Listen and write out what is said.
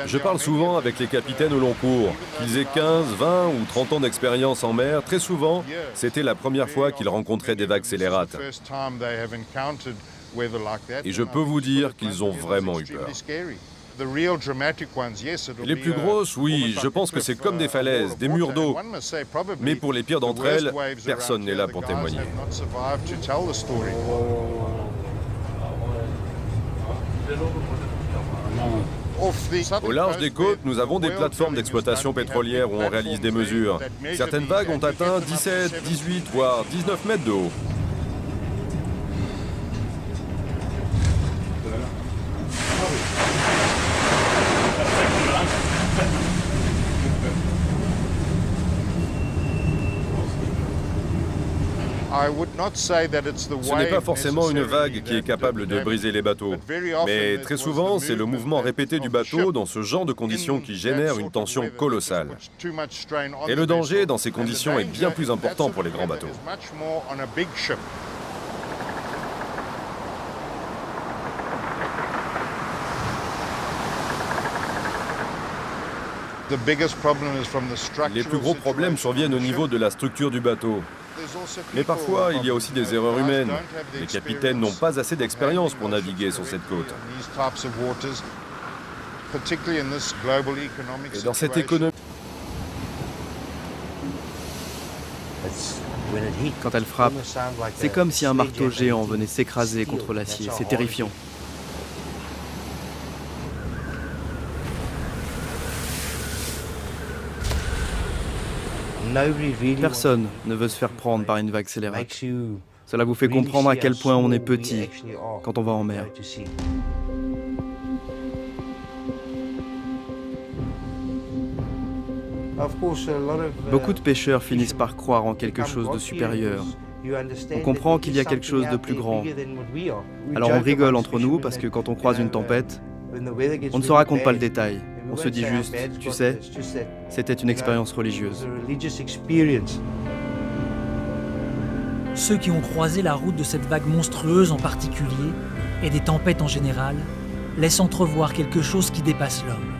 Je parle souvent avec les capitaines au long cours. Qu'ils aient 15, 20 ou 30 ans d'expérience en mer, très souvent, c'était la première fois qu'ils rencontraient des vagues scélérates. Et je peux vous dire qu'ils ont vraiment eu peur. Les plus grosses, oui, je pense que c'est comme des falaises, des murs d'eau. Mais pour les pires d'entre elles, personne n'est là pour témoigner. Au large des côtes, nous avons des plateformes d'exploitation pétrolière où on réalise des mesures. Certaines vagues ont atteint 17, 18, voire 19 mètres de haut. Ce n'est pas forcément une vague qui est capable de briser les bateaux, mais très souvent, c'est le mouvement répété du bateau dans ce genre de conditions qui génère une tension colossale. Et le danger dans ces conditions est bien plus important pour les grands bateaux. Les plus gros problèmes surviennent au niveau de la structure du bateau. Mais parfois, il y a aussi des erreurs humaines. Les capitaines n'ont pas assez d'expérience pour naviguer sur cette côte. Et dans cette économie... Quand elle frappe, c'est comme si un marteau géant venait s'écraser contre l'acier. C'est terrifiant. Personne ne veut se faire prendre par une vague scélérate. Cela vous fait comprendre à quel point on est petit quand on va en mer. Beaucoup de pêcheurs finissent par croire en quelque chose de supérieur. On comprend qu'il y a quelque chose de plus grand. Alors on rigole entre nous parce que quand on croise une tempête, on ne se raconte pas le détail. On se dit juste, tu sais, c'était une expérience religieuse. Ceux qui ont croisé la route de cette vague monstrueuse en particulier, et des tempêtes en général, laissent entrevoir quelque chose qui dépasse l'homme.